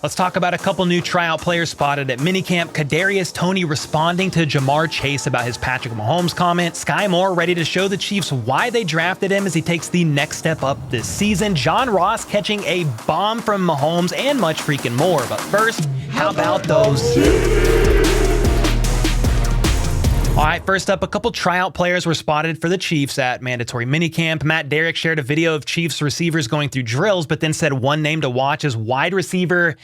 Let's talk about a couple new tryout players spotted at minicamp. Kadarius Toney responding to Jamar Chase about his Patrick Mahomes comment. Skyy Moore ready to show the Chiefs why they drafted him as he takes the next step up this season. John Ross catching a bomb from Mahomes and much freaking more. But first, how about those? All right, first up, a couple tryout players were spotted for the Chiefs at mandatory minicamp. Matt Derrick shared a video of Chiefs receivers going through drills, but then said one name to watch is wide receiver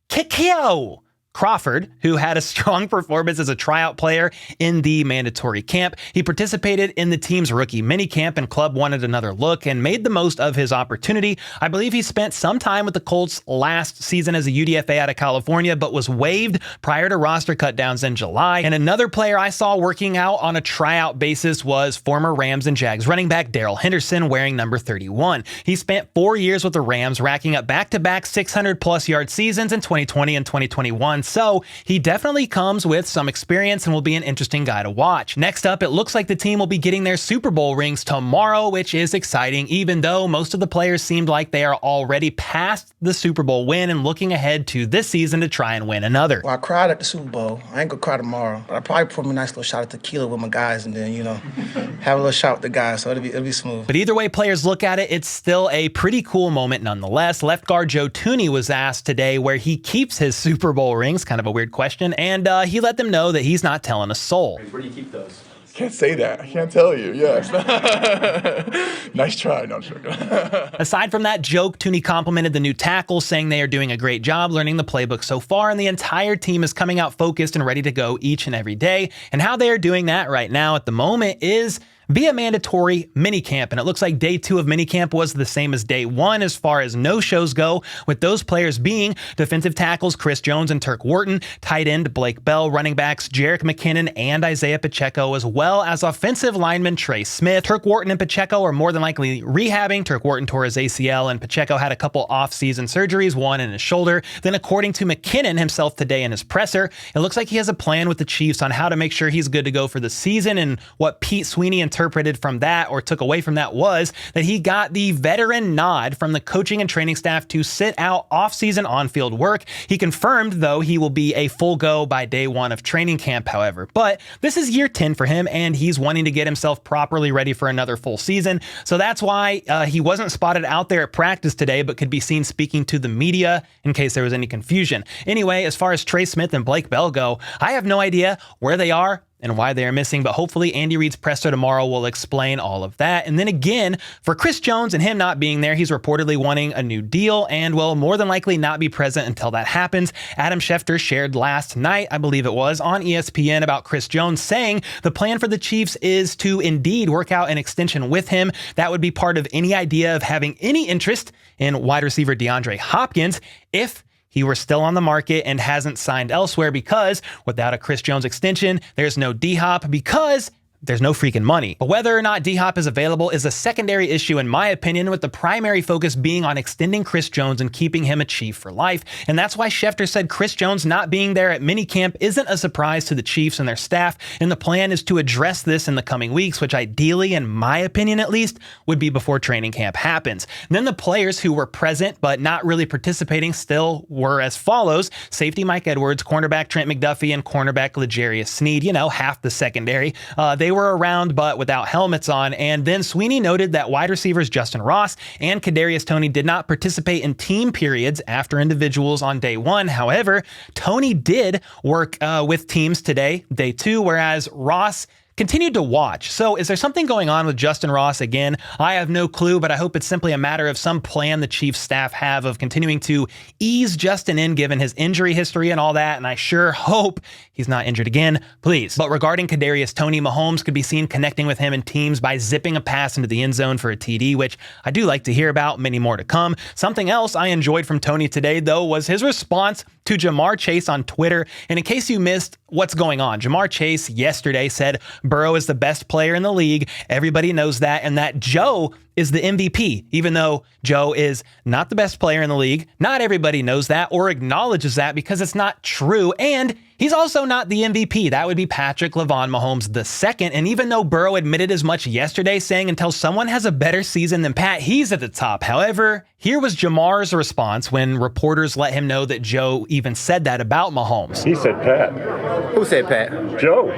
Kikio Crawford, who had a strong performance as a tryout player in the mandatory camp. He participated in the team's rookie minicamp, and club wanted another look and made the most of his opportunity. I believe he spent some time with the Colts last season as a UDFA out of California, but was waived prior to roster cutdowns in July. And another player I saw working out on a tryout basis was former Rams and Jags running back Darrell Henderson, wearing number 31. He spent 4 years with the Rams, racking up back-to-back 600-plus yard seasons in 2020 and 2021. So he definitely comes with some experience and will be an interesting guy to watch. Next up, it looks like the team will be getting their Super Bowl rings tomorrow, which is exciting, even though most of the players seemed like they are already past the Super Bowl win and looking ahead to this season to try and win another. Well, I cried at the Super Bowl. I ain't gonna cry tomorrow, but I'll probably pour me a nice little shot of tequila with my guys and then, have a little shot with the guys, so it'll be smooth. But either way players look at it, it's still a pretty cool moment nonetheless. Left guard Joe Thuney was asked today where he keeps his Super Bowl rings, kind of a weird question, and he let them know that he's not telling a soul. Where do you keep those? Can't say that. I can't tell you. Yes. Nice try. No, I'm joking. Aside from that joke, Thuney complimented the new tackles, saying they are doing a great job learning the playbook so far, and the entire team is coming out focused and ready to go each and every day. And how they are doing that right now at the moment is via mandatory minicamp, and it looks like day 2 of minicamp was the same as day 1 as far as no-shows go, with those players being defensive tackles Chris Jones and Turk Wharton, tight end Blake Bell, running backs Jerick McKinnon and Isaiah Pacheco, as well as offensive lineman Trey Smith. Turk Wharton and Pacheco are more than likely rehabbing. Turk Wharton tore his ACL, and Pacheco had a couple off-season surgeries, one in his shoulder. Then according to McKinnon himself today in his presser, it looks like he has a plan with the Chiefs on how to make sure he's good to go for the season, and what Pete Sweeney interpreted from that or took away from that was that he got the veteran nod from the coaching and training staff to sit out off-season on-field work. He confirmed, though, he will be a full go by day 1 of training camp, however. But this is year 10 for him, and he's wanting to get himself properly ready for another full season. So that's why he wasn't spotted out there at practice today, but could be seen speaking to the media in case there was any confusion. Anyway, as far as Trey Smith and Blake Bell go, I have no idea where they are and why they are missing, but hopefully Andy Reid's presser tomorrow will explain all of that. And then again, for Chris Jones and him not being there, he's reportedly wanting a new deal and will more than likely not be present until that happens. Adam Schefter shared last night, I believe it was, on ESPN about Chris Jones, saying the plan for the Chiefs is to indeed work out an extension with him. That would be part of any idea of having any interest in wide receiver DeAndre Hopkins if he were still on the market and hasn't signed elsewhere, because without a Chris Jones extension, there's no D-Hop because there's no freaking money. But whether or not D-Hop is available is a secondary issue in my opinion, with the primary focus being on extending Chris Jones and keeping him a Chief for life. And that's why Schefter said Chris Jones not being there at minicamp isn't a surprise to the Chiefs and their staff, and the plan is to address this in the coming weeks, which ideally, in my opinion at least, would be before training camp happens. And then the players who were present but not really participating still were as follows: safety Mike Edwards, cornerback Trent McDuffie, and cornerback L'Jarius Sneed, half the secondary. They were around but without helmets on. And then Sweeney noted that wide receivers Justin Ross and Kadarius Toney did not participate in team periods after individuals on day 1. However, Toney did work with teams today, day 2, whereas Ross continued to watch. So is there something going on with Justin Ross again? I have no clue, but I hope it's simply a matter of some plan the Chiefs staff have of continuing to ease Justin in given his injury history and all that, and I sure hope he's not injured again, please. But regarding Kadarius Toney, Mahomes could be seen connecting with him in teams by zipping a pass into the end zone for a TD, which I do like to hear about, many more to come. Something else I enjoyed from Toney today, though, was his response to Jamar Chase on Twitter. And in case you missed what's going on, Jamar Chase yesterday said Burrow is the best player in the league. Everybody knows that, and that Joe is the MVP, even though Joe is not the best player in the league. Not everybody knows that or acknowledges that because it's not true. And he's also not the MVP. That would be Patrick Mahomes II. And even though Burrow admitted as much yesterday, saying until someone has a better season than Pat, he's at the top. However, here was Jamar's response when reporters let him know that Joe even said that about Mahomes. He said Pat. Who said Pat? Joe.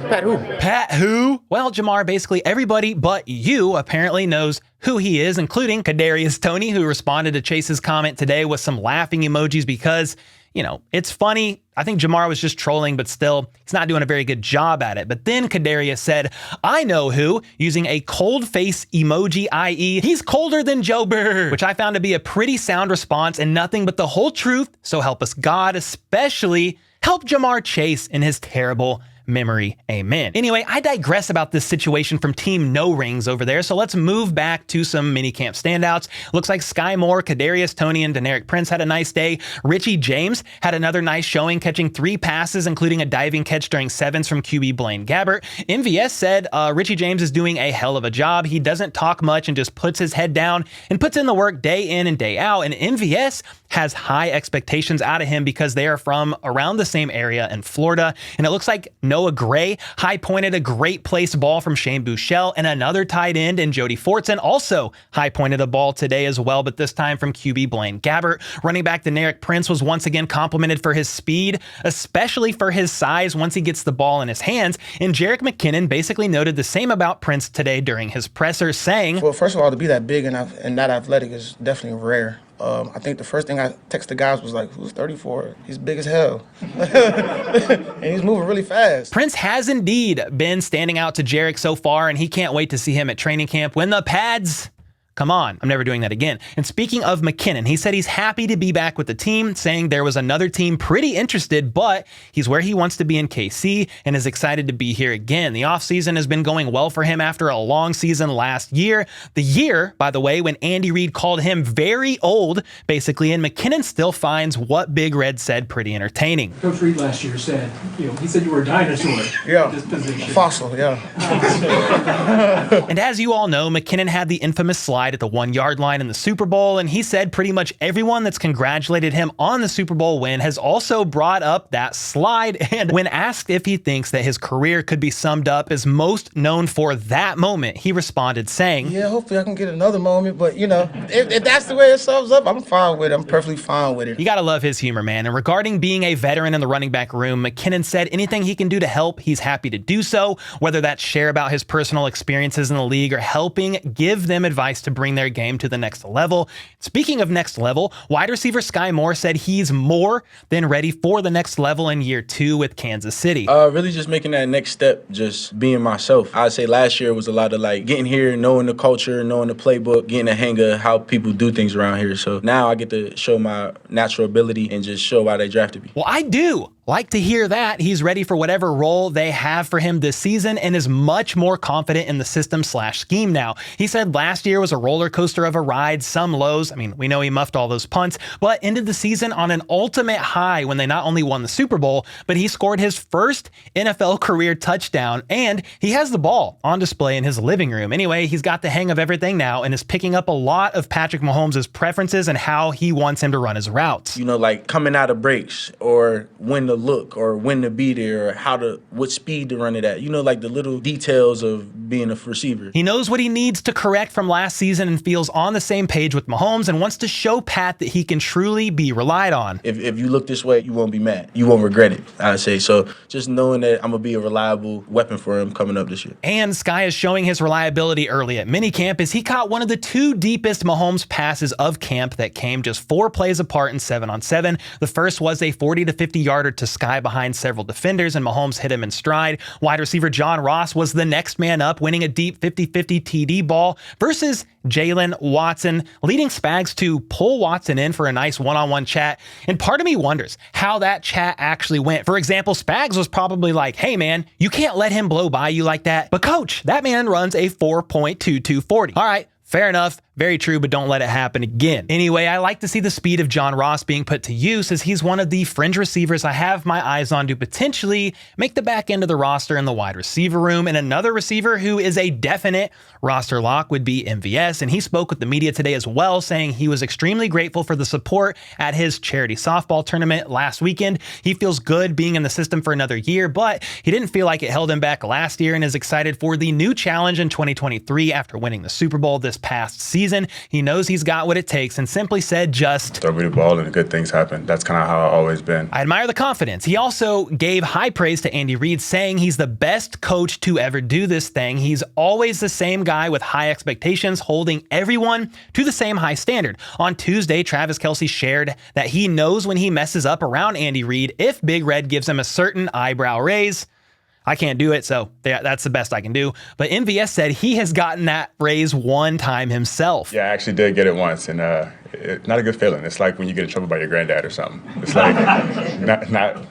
Pat who? Pat who? Well, Jamar, basically everybody but you apparently knows who he is, including Kadarius Toney, who responded to Chase's comment today with some laughing emojis because, you know, it's funny. I think Jamar was just trolling, but still, he's not doing a very good job at it. But then Kadarius said, I know who, using a cold face emoji, i.e. he's colder than Joe Burr, which I found to be a pretty sound response and nothing but the whole truth. So help us God, especially help Jamar Chase in his terrible memory. Amen. Anyway, I digress about this situation from Team No Rings over there, so let's move back to some minicamp standouts. Looks like Skyy Moore, Kadarius Toney, and Deneric Prince had a nice day. Richie James had another nice showing, catching 3 passes, including a diving catch during 7s from QB Blaine Gabbert. MVS said Richie James is doing a hell of a job. He doesn't talk much and just puts his head down and puts in the work day in and day out, and MVS has high expectations out of him because they are from around the same area in Florida, and it looks like Noah Gray high-pointed a great placed ball from Shane Buechele, and another tight end in Jody Fortson also high-pointed a ball today as well, but this time from QB Blaine Gabbert. Running back Deneric Prince was once again complimented for his speed, especially for his size once he gets the ball in his hands, and Jerick McKinnon basically noted the same about Prince today during his presser, saying, Well, first of all, to be that big and that athletic is definitely rare. I think the first thing I texted the guys was like, who's 34? He's big as hell. And he's moving really fast. Prince has indeed been standing out to Jerick so far, and he can't wait to see him at training camp when the pads come on. I'm never doing that again. And speaking of McKinnon, he said he's happy to be back with the team, saying there was another team pretty interested, but he's where he wants to be in KC and is excited to be here again. The offseason has been going well for him after a long season last year. The year, by the way, when Andy Reid called him very old, basically, and McKinnon still finds what Big Red said pretty entertaining. Coach Reid last year said, he said you were a dinosaur. Yeah, at this position. Fossil, yeah. And as you all know, McKinnon had the infamous slide at the 1-yard line in the Super Bowl, and he said pretty much everyone that's congratulated him on the Super Bowl win has also brought up that slide. And when asked if he thinks that his career could be summed up as most known for that moment, he responded saying, Yeah, hopefully I can get another moment, but if that's the way it sums up, I'm fine with it. I'm perfectly fine with it. You gotta love his humor, man. And regarding being a veteran in the running back room, McKinnon said anything he can do to help, he's happy to do so, whether that's share about his personal experiences in the league or helping give them advice to bring their game to the next level. Speaking of next level, wide receiver Skyy Moore said he's more than ready for the next level in year 2 with Kansas City. Really just making that next step, just being myself. I'd say last year was a lot of like getting here, knowing the culture, knowing the playbook, getting a hang of how people do things around here. So now I get to show my natural ability and just show why they drafted me. Well, I do like to hear that. He's ready for whatever role they have for him this season and is much more confident in the system/scheme now. He said last year was a roller coaster of a ride, some lows. I mean, we know he muffed all those punts, but ended the season on an ultimate high when they not only won the Super Bowl, but he scored his first NFL career touchdown, and he has the ball on display in his living room. Anyway, he's got the hang of everything now and is picking up a lot of Patrick Mahomes' preferences and how he wants him to run his routes. Like coming out of breaks or when to look or when to be there or what speed to run it at. Like the little details of being a receiver. He knows what he needs to correct from last season and feels on the same page with Mahomes and wants to show Pat that he can truly be relied on. If you look this way, you won't be mad. You won't regret it, I'd say. So just knowing that I'm going to be a reliable weapon for him coming up this year. And Skyy is showing his reliability early at minicamp as he caught one of the 2 deepest Mahomes passes of camp that came just 4 plays apart in 7-on-7. The first was a 40 to 50 yarder to Skyy behind several defenders, and Mahomes hit him in stride. Wide receiver John Ross was the next man up, winning a deep 50-50 TD ball versus Jalen Watson, leading Spags to pull Watson in for a nice one-on-one chat. And part of me wonders how that chat actually went. For example, Spags was probably like, hey man, you can't let him blow by you like that. But coach, that man runs a 4.2240. All right, fair enough. Very true, but don't let it happen again. Anyway, I like to see the speed of John Ross being put to use, as he's one of the fringe receivers I have my eyes on to potentially make the back end of the roster in the wide receiver room. And another receiver who is a definite roster lock would be MVS, and he spoke with the media today as well, saying he was extremely grateful for the support at his charity softball tournament last weekend. He feels good being in the system for another year, but he didn't feel like it held him back last year and is excited for the new challenge in 2023 after winning the Super Bowl this past season. He knows he's got what it takes and simply said, just throw me the ball and good things happen. That's kind of how I've always been. I admire the confidence. He also gave high praise to Andy Reid, saying he's the best coach to ever do this thing. He's always the same guy with high expectations, holding everyone to the same high standard. On Tuesday, Travis Kelce shared that he knows when he messes up around Andy Reid if Big Red gives him a certain eyebrow raise. I can't do it, so that's the best I can do. But MVS said he has gotten that raise one time himself. Yeah, I actually did get it once, and not a good feeling. It's like when you get in trouble by your granddad or something. It's like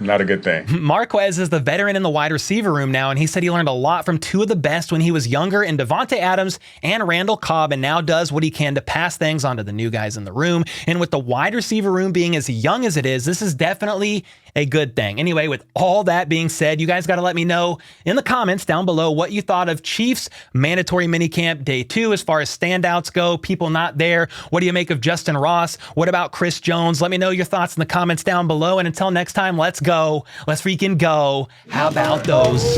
not a good thing. Marquez is the veteran in the wide receiver room now, and he said he learned a lot from two of the best when he was younger in Devontae Adams and Randall Cobb, and now does what he can to pass things onto the new guys in the room. And with the wide receiver room being as young as it is, this is definitely a good thing. Anyway, with all that being said, you guys got to let me know in the comments down below what you thought of Chiefs mandatory minicamp day 2 as far as standouts go, people not there. What do you make of Justin Ross? What about Chris Jones? Let me know your thoughts in the comments down below. And until next time, let's go. Let's freaking go. How about those?